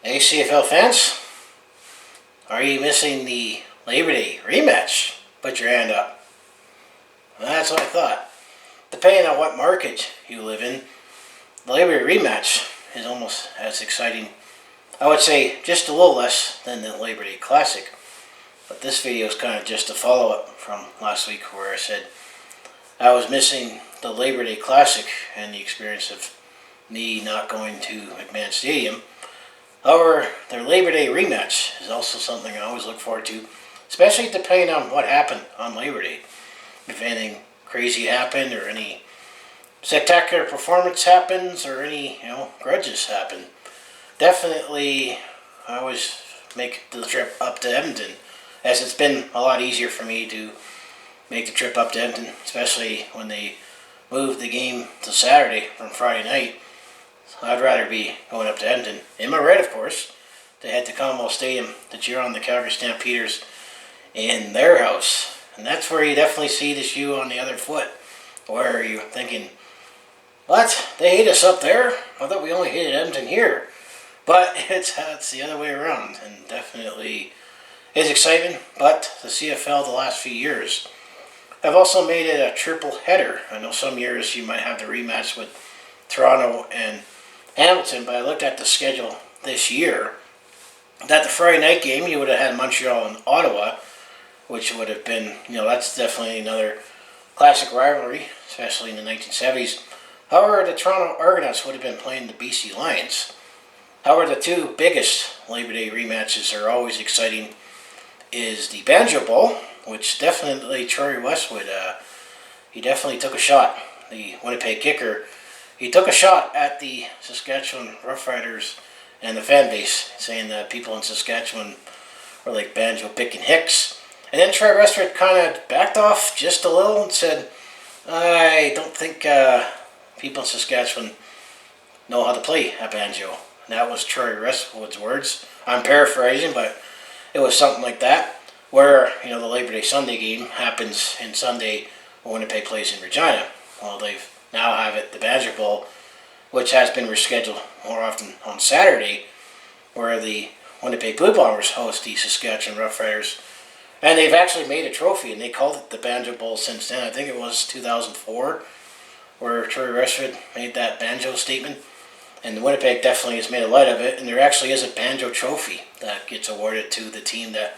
Hey CFL fans, are you missing the Labor Day rematch? Put your hand up. Well, that's what I thought. Depending on what market you live in, the Labor Day rematch is almost as exciting. I would say just a little less than the Labor Day Classic. But this video is kind of just a follow-up from last week where I said I was missing the Labor Day Classic and the experience of me not going to McMahon Stadium. However, their Labor Day rematch is also something I always look forward to, especially depending on what happened on Labor Day. If anything crazy happened, or any spectacular performance happens, or any grudges happen. Definitely, I always make the trip up to Edmonton, as it's been a lot easier for me to make the trip up to Edmonton, especially when they moved the game to Saturday from Friday night. I'd rather be going up to Edmonton, in my red of course, to head to Commonwealth Stadium to cheer on the Calgary Stampeders in their house. And that's where you definitely see the shoe on the other foot, where you're thinking, what? They hate us up there? I thought we only hated Edmonton here. But it's the other way around, and definitely is exciting. But the CFL the last few years have also made it a triple header. I know some years you might have the rematch with Toronto and Hamilton, but I looked at the schedule this year. That the Friday night game, you would have had Montreal and Ottawa, which would have been, that's definitely another classic rivalry, especially in the 1970s. However, the Toronto Argonauts would have been playing the BC Lions. However, the two biggest Labor Day rematches are always exciting is the Banjo Bowl, which definitely Troy Westwood, he definitely took a shot. The Winnipeg kicker, he took a shot at the Saskatchewan Roughriders and the fan base, saying that people in Saskatchewan were like banjo picking hicks. And then Troy Westwood kind of backed off just a little and said, I don't think people in Saskatchewan know how to play a banjo. And that was Troy Westwood's words. I'm paraphrasing, but it was something like that. Where, the Labor Day Sunday game happens in Sunday when Winnipeg plays in Regina. Well, they've now have it, the Banjo Bowl, which has been rescheduled more often on Saturday, where the Winnipeg Blue Bombers host the Saskatchewan Roughriders. And they've actually made a trophy, and they called it the Banjo Bowl since then. I think it was 2004, where Troy Westwood made that banjo statement. And Winnipeg definitely has made a light of it, and there actually is a banjo trophy that gets awarded to the team that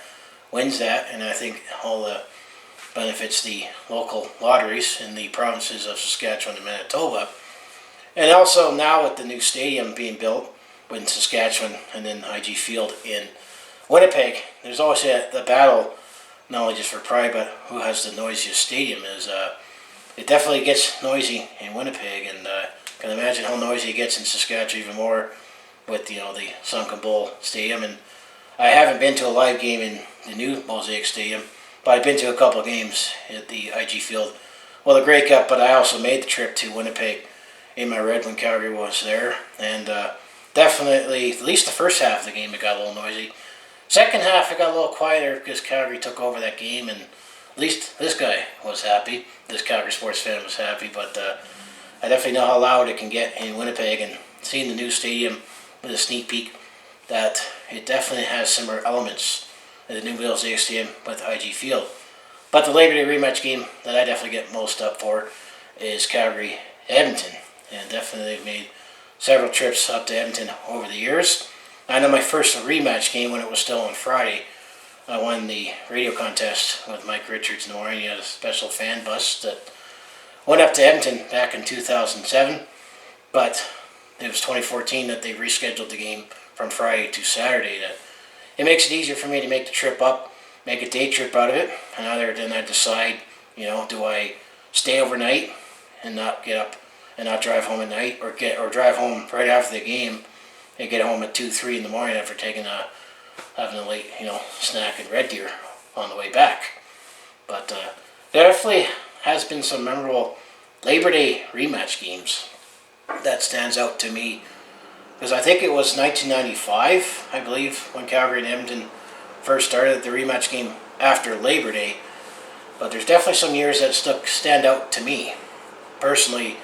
wins that, and I think all the benefits the local lotteries in the provinces of Saskatchewan and Manitoba. And also now with the new stadium being built in Saskatchewan and then IG Field in Winnipeg, there's always the battle, not only just for pride, but who has the noisiest stadium. It definitely gets noisy in Winnipeg, and can imagine how noisy it gets in Saskatchewan even more with the Sunken Bowl Stadium. And I haven't been to a live game in the new Mosaic Stadium, but I've been to a couple of games at the IG Field. Well, the Grey Cup, but I also made the trip to Winnipeg in my red when Calgary was there. And definitely, at least the first half of the game, it got a little noisy. Second half, it got a little quieter because Calgary took over that game, and at least this guy was happy. This Calgary sports fan was happy, but I definitely know how loud it can get in Winnipeg, and seeing the new stadium with a sneak peek, that it definitely has similar elements at the new Mosaic Stadium with IG Field. But the Labor Day rematch game that I definitely get most up for is Calgary Edmonton, and definitely they've made several trips up to Edmonton over the years. I know my first rematch game, when it was still on Friday, I won the radio contest with Mike Richards in Warren. He had a special fan bus that went up to Edmonton back in 2007, but it was 2014 that they rescheduled the game from Friday to Saturday. That it makes it easier for me to make the trip up, make a day trip out of it, and other than I decide, do I stay overnight and not get up and not drive home at night, or drive home right after the game and get home at 2-3 in the morning after having a late snack and Red Deer on the way back. But there definitely has been some memorable Labor Day rematch games that stands out to me. Because I think it was 1995, I believe, when Calgary and Edmonton first started the rematch game after Labor Day. But there's definitely some years that stand out to me, personally,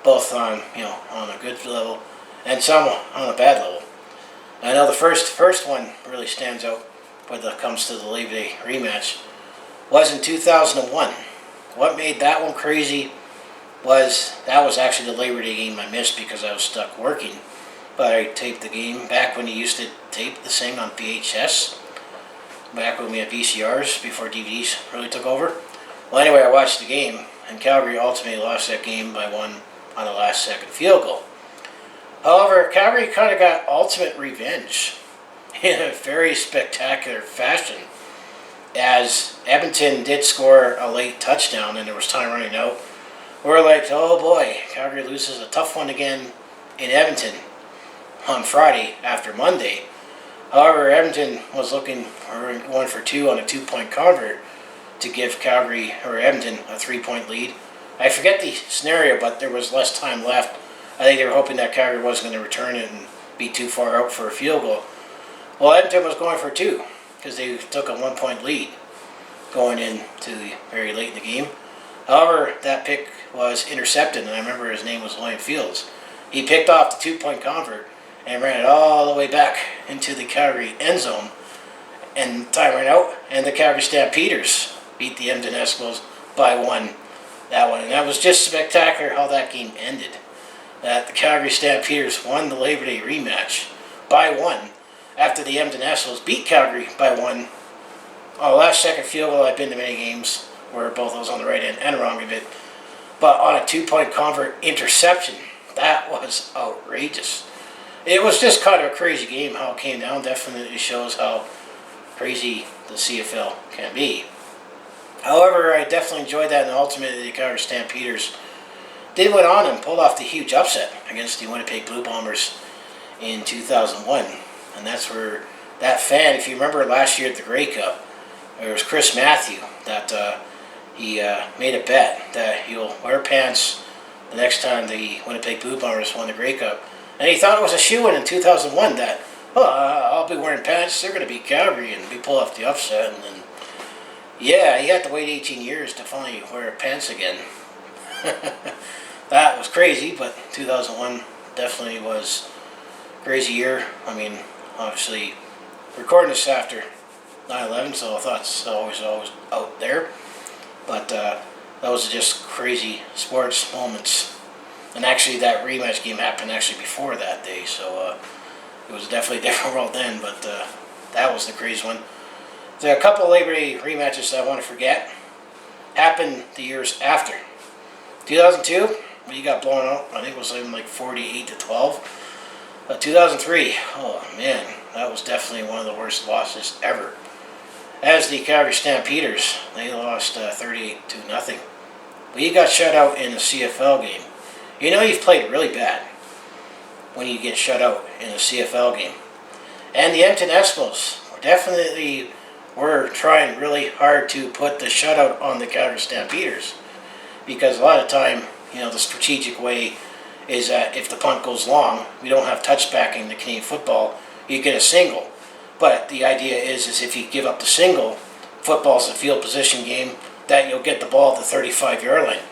both on a good level and some on a bad level. I know the first one really stands out when it comes to the Labor Day rematch was in 2001. What made that one crazy was that was actually the Labor Day game I missed because I was stuck working. But I taped the game back when you used to tape this thing on VHS, back when we had VCRs before DVDs really took over. Well, anyway, I watched the game, and Calgary ultimately lost that game by 1 on the last second field goal. However, Calgary kind of got ultimate revenge in a very spectacular fashion, as Edmonton did score a late touchdown and there was time running out. We're like, oh boy, Calgary loses a tough one again in Edmonton on Friday after Monday. However, Edmonton was looking for 1 for 2 on a 2-point convert to give Calgary or Edmonton a 3-point lead. I forget the scenario, but there was less time left. I think they were hoping that Calgary wasn't going to return it and be too far out for a field goal. Well, Edmonton was going for 2 because they took a 1-point lead going into the very late in the game. However, that pick was intercepted, and I remember his name was William Fields. He picked off the 2-point convert and ran it all the way back into the Calgary end zone. And time ran out, and the Calgary Stampeders beat the Edmonton Eskimos by 1. That one, and that was just spectacular how that game ended. That the Calgary Stampeders won the Labor Day rematch by 1 after the Edmonton Eskimos beat Calgary by 1. On the last second field goal, I've been to many games where both those on the right end and wrong of it, but on a 2-point convert interception, that was outrageous. It was just kind of a crazy game how it came down. Definitely shows how crazy the CFL can be. However, I definitely enjoyed that, and ultimately the Calgary Stampeders did went on and pulled off the huge upset against the Winnipeg Blue Bombers in 2001. And that's where that fan, if you remember last year at the Grey Cup, there was Chris Matthew that he made a bet that he'll wear pants the next time the Winnipeg Blue Bombers won the Grey Cup. And he thought it was a shoo-in in 2001 that, I'll be wearing pants, they're going to beat Calgary, and we pull off the upset. And then, yeah, he had to wait 18 years to finally wear pants again. That was crazy, but 2001 definitely was a crazy year. I mean, obviously, recording this after 9/11, so I thought it's always out there. But that was just crazy sports moments. And actually, that rematch game happened actually before that day, so it was definitely a different world then, but that was the crazy one. There are a couple of Labor Day rematches that I want to forget. Happened the years after. 2002, we got blown out. I think it was something like 48-12. 2003, oh man, that was definitely one of the worst losses ever. As the Calgary Stampeders, they lost 38-0. We got shut out in a CFL game. You know you've played really bad when you get shut out in a CFL game. And the Edmonton Eskimos were trying really hard to put the shutout on the Calgary Stampeders, because a lot of time, the strategic way is that if the punt goes long, we don't have touchback in the Canadian football, you get a single. But the idea is if you give up the single, football's a field position game, that you'll get the ball at the 35-yard line.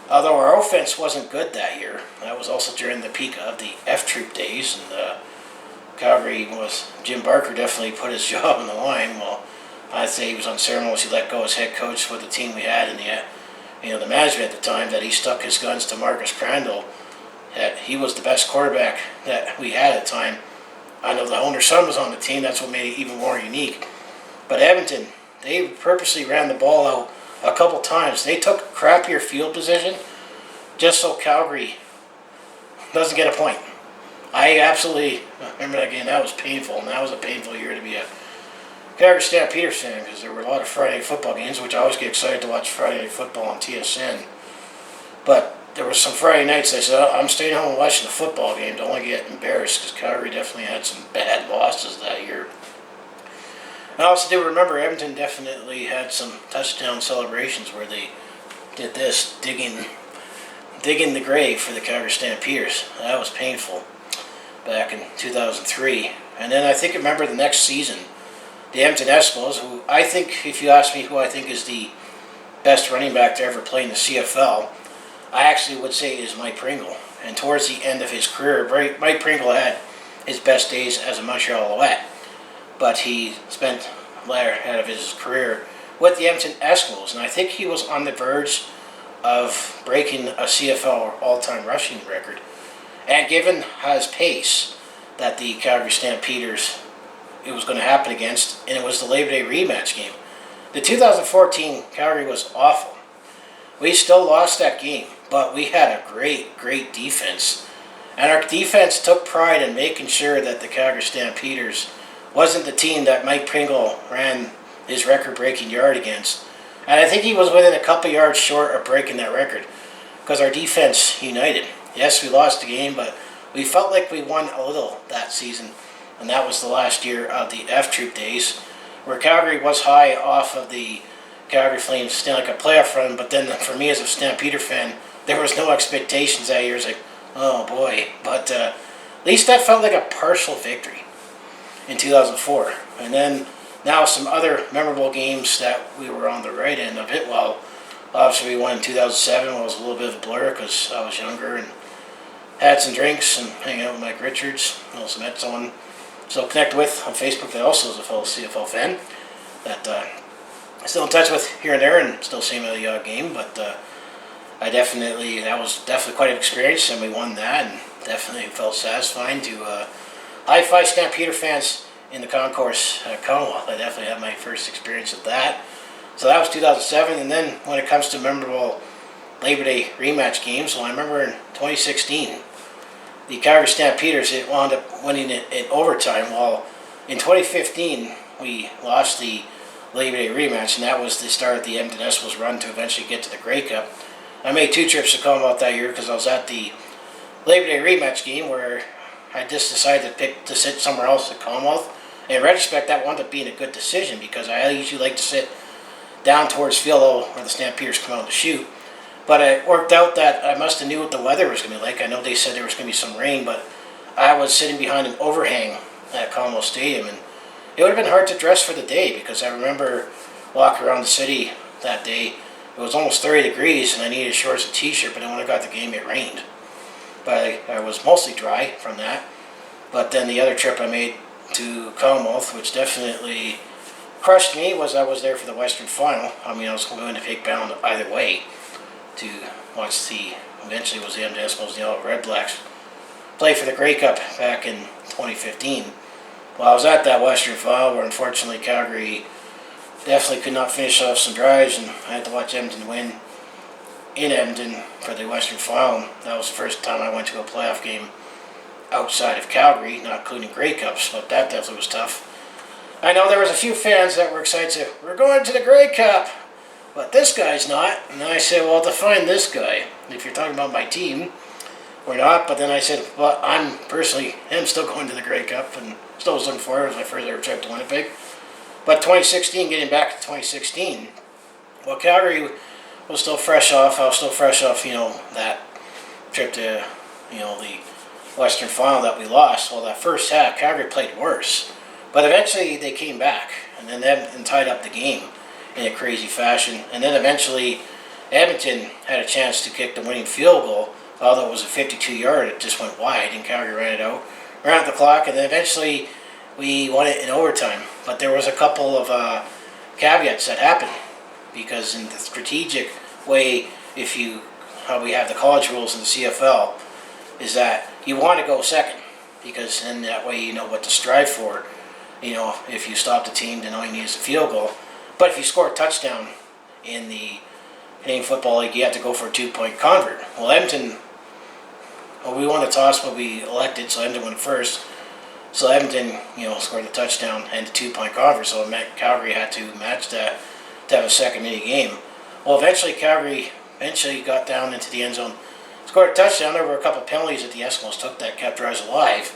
Although our offense wasn't good that year, that was also during the peak of the F-Troop days, and Calgary Jim Barker definitely put his job on the line. Well, I'd say he was unceremoniously let go as head coach with the team we had, and the management at the time, that he stuck his guns to Marcus Crandall, that he was the best quarterback that we had at the time. I know the owner's son was on the team, that's what made it even more unique. But Edmonton, they purposely ran the ball out a couple times. They took crappier field position just so Calgary doesn't get a point. I absolutely remember that game. That was painful, and that was a painful year to be a Calgary Stampeders fan, because there were a lot of Friday night football games, which I always get excited to watch Friday night football on TSN. But there were some Friday nights I said, I'm staying home and watching the football game. Don't want to get embarrassed, because Calgary definitely had some bad losses that year. I also do remember Edmonton definitely had some touchdown celebrations where they did this, digging the grave for the Calgary Stampeders. That was painful back in 2003. And then I remember the next season, the Edmonton Eskimos, who I think, if you ask me who I think is the best running back to ever play in the CFL, I actually would say is Mike Pringle. And towards the end of his career, Mike Pringle had his best days as a Montreal Alouette. But he spent the latter half of his career with the Edmonton Eskimos, and I think he was on the verge of breaking a CFL all-time rushing record. And given his pace that the Calgary Stampeders it was going to happen against, and it was the Labour Day rematch game. The 2014 Calgary was awful. We still lost that game, but we had a great defense. And our defense took pride in making sure that the Calgary Stampeders wasn't the team that Mike Pringle ran his record-breaking yard against. And I think he was within a couple yards short of breaking that record because our defense united. Yes, we lost the game, but we felt like we won a little that season. And that was the last year of the F-Troop days, where Calgary was high off of the Calgary Flames Stanley Cup playoff run. But then for me as a Stampeder fan, there was no expectations that year. It was like, oh boy. But at least that felt like a partial victory in 2004. And then now some other memorable games that we were on the right end of it. Well, obviously we won in 2007. It was a little bit of a blur because I was younger and had some drinks and hanging out with Mike Richards. I also met someone still connected with on Facebook that also is a fellow CFL fan that I'm still in touch with here and there and still seeing the game. But that was definitely quite an experience, and we won that, and definitely felt satisfying to high-five Stampeder fans in the concourse at Commonwealth. I definitely had my first experience of that. So that was 2007, and then when it comes to memorable Labor Day rematch games, well, I remember in 2016, the Calgary Stampeders it wound up winning it in overtime, while in 2015 we lost the Labor Day rematch, and that was the start of the Edmonton Eskimos run to eventually get to the Grey Cup. I made 2 trips to Commonwealth that year because I was at the Labor Day rematch game where I just decided to sit somewhere else at Commonwealth. In retrospect, that wound up being a good decision because I usually like to sit down towards field level where the Stampeders come out to shoot. But it worked out that I must have knew what the weather was going to be like. I know they said there was going to be some rain, but I was sitting behind an overhang at Commonwealth Stadium, and it would have been hard to dress for the day because I remember walking around the city that day. It was almost 30 degrees, and I needed shorts and t-shirt, but then when I got to the game, it rained. But I was mostly dry from that. But then the other trip I made to Commonwealth, which definitely crushed me, was I was there for the Western Final. I mean, I was going to take bound either way to watch eventually it was the Edmonton Eskimos and the Red Blacks play for the Grey Cup back in 2015. Well, I was at that Western Final where unfortunately Calgary definitely could not finish off some drives, and I had to watch Edmonton win in Edmonton for the Western Final. That was the first time I went to a playoff game outside of Calgary, not including Grey Cups, but that definitely was tough. I know there was a few fans that were excited to, we're going to the Grey Cup, but this guy's not. And then I said, well, define this guy. If you're talking about my team, we're not. But then I said, well, I'm still going to the Grey Cup and still was looking forward. It was my first ever trip to Winnipeg. But 2016, getting back to 2016, well, Calgary was still fresh off. I was still fresh off, that trip to, the Western Final that we lost. Well, that first half, Calgary played worse. But eventually they came back and then Edmonton tied up the game in a crazy fashion. And then eventually Edmonton had a chance to kick the winning field goal. Although it was a 52-yard, it just went wide and Calgary ran it out around the clock. And then eventually we won it in overtime. But there was a couple of caveats that happened. Because in the strategic way, how we have the college rules in the CFL, is that you want to go second. Because then that way you know what to strive for. If you stop the team, then all you need is a field goal. But if you score a touchdown in the Canadian Football League, you have to go for a 2-point convert. Well, Edmonton, we won the toss, but we elected, so Edmonton went first. So Edmonton, scored the touchdown and the 2-point convert, so it meant Calgary had to match that to have a second mini game. Well, eventually Calgary got down into the end zone, scored a touchdown. There were a couple penalties that the Eskimos took that kept drives alive.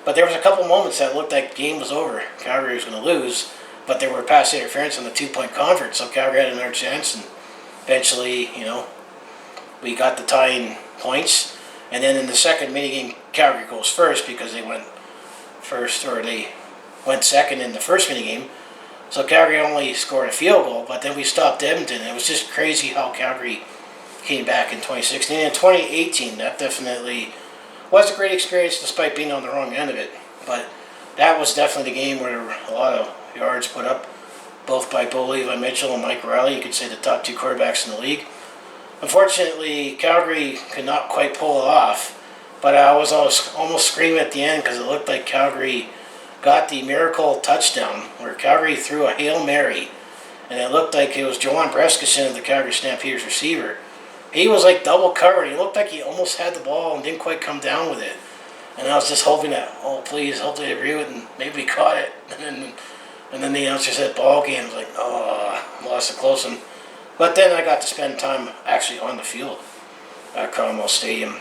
But there was a couple moments that looked like the game was over. Calgary was going to lose, but there were pass interference on the 2-point convert, so Calgary had another chance, and eventually, we got the tying points. And then in the second minigame, Calgary goes first because they went second in the first minigame. So Calgary only scored a field goal, but then we stopped Edmonton. It was just crazy how Calgary came back in 2016. And in 2018, that definitely was a great experience despite being on the wrong end of it. but that was definitely the game where there were a lot of yards put up, both by Bo Levi Mitchell and Mike Riley. You could say the top two quarterbacks in the league. Unfortunately, Calgary could not quite pull it off, but I was almost screaming at the end because it looked like Calgary got the miracle touchdown where Calgary threw a Hail Mary, and it looked like it was Johan Breskison, the Calgary Stampeders receiver. He was like double covered. He looked like he almost had the ball and didn't quite come down with it. And I was just hoping that, oh please, hopefully they review it and maybe we caught it. And then the announcer said ball game. I was like, oh, I lost a close one. But then I got to spend time actually on the field at Commonwealth Stadium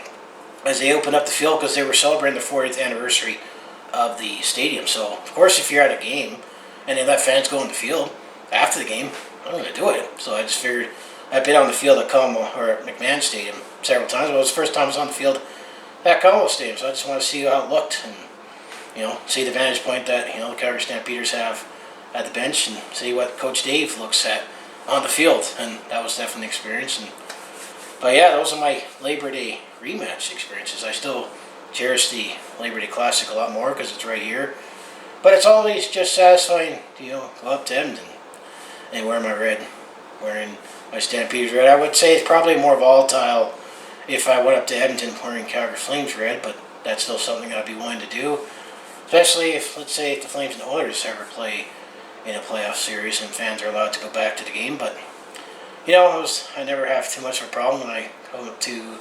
as they opened up the field because they were celebrating the 40th anniversary of the stadium. So, of course, if you're at a game and they let fans go on the field after the game, I'm going to do it. So I just figured I've been on the field at Commonwealth or at McMahon Stadium several times. But it was the first time I was on the field at Commonwealth Stadium, so I just want to see how it looked and see the vantage point that the Calgary Stampeders have at the bench and see what Coach Dave looks at on the field, and that was definitely an experience. But yeah, those are my Labor Day rematch experiences. I still cherish the Labor Day Classic a lot more because it's right here. But it's always just satisfying to go up to Edmonton and wear my red, wearing my Stampeders red. I would say it's probably more volatile if I went up to Edmonton wearing Calgary Flames red, but that's still something I'd be willing to do. Especially if, let's say, if the Flames and Oilers ever play in a playoff series and fans are allowed to go back to the game. But I never have too much of a problem when I go up to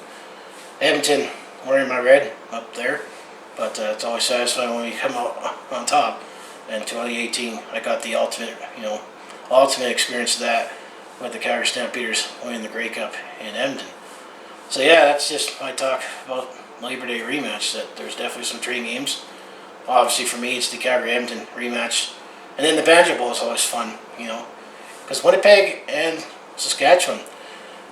Edmonton wearing my red up there. But it's always satisfying when we come out on top. And 2018, I got the ultimate experience of that with the Calgary Stampeders winning the Grey Cup in Edmonton. So yeah, that's just my talk about Labor Day rematch. That there's definitely some dream games. Obviously, for me, it's the Calgary Edmonton rematch. And then the Banjo Bowl is always fun, because Winnipeg and Saskatchewan,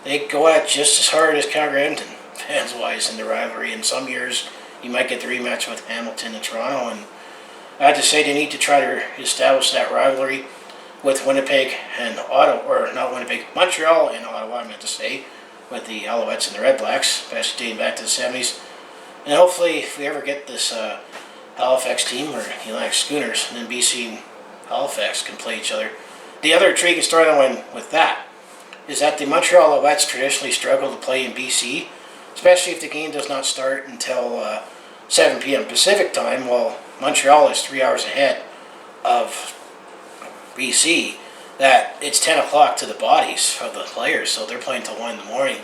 they go at just as hard as Calgary Edmonton, fans-wise, in the rivalry. And some years, you might get the rematch with Hamilton and Toronto. And I have to say, they need to try to establish that rivalry with Winnipeg and Ottawa, or not Winnipeg, Montreal and Ottawa, I meant to say, with the Alouettes and the Red Blacks, especially dating back to the 70s. And hopefully, if we ever get this Halifax team, or the Atlantic Schooners, and then BC and Halifax can play each other. The other intriguing storyline with that is that the Montreal Alouettes traditionally struggle to play in BC, especially if the game does not start until 7 p.m. Pacific time, while Montreal is 3 hours ahead of BC. That it's 10 o'clock to the bodies for the players, so they're playing till 1 in the morning.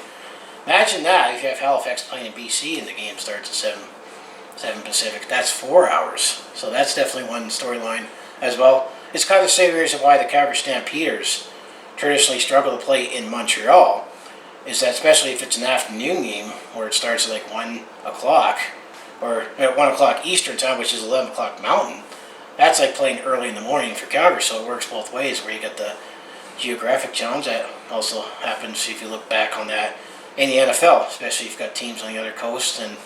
Imagine that if you have Halifax playing in BC and the game starts at 7 Pacific. That's 4 hours. So that's definitely one storyline as well. It's kind of the same reason why the Calgary Stampeders traditionally struggle to play in Montreal, is that especially if it's an afternoon game where it starts at like 1 o'clock, or at 1 o'clock Eastern time, which is 11 o'clock Mountain, that's like playing early in the morning for Calgary, so it works both ways, where you get the geographic challenge that also happens if you look back on that in the NFL, especially if you've got teams on the other coast. And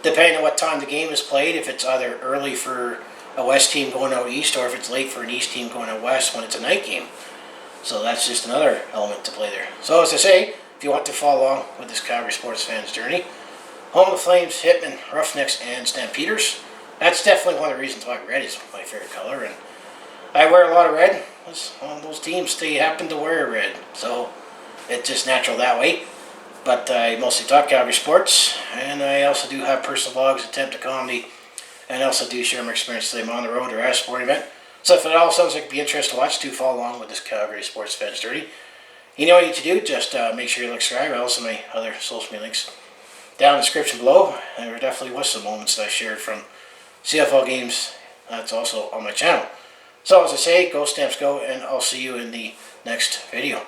depending on what time the game is played, if it's either early for a West team going out East, or if it's late for an East team going out West when it's a night game. So that's just another element to play there. So as I say, if you want to follow along with this Calgary sports fan's journey, home of the Flames, Hitmen, Roughnecks, and Stampeders, that's definitely one of the reasons why red is my favorite color. And I wear a lot of red. On those teams, they happen to wear red. So it's just natural that way. But I mostly talk Calgary sports, and I also do have personal vlogs, attempt at comedy, and I also do share my experience today. I'm on the road or at a sporting event. So if it all sounds like it'd be interesting to watch, do follow along with this Calgary sports fan's journey. You know what you need to do, just make sure you like, subscribe. I also my other social media links down in the description below. And there definitely was some moments that I shared from CFL games. That's also on my channel. So as I say, go Stamps go, and I'll see you in the next video.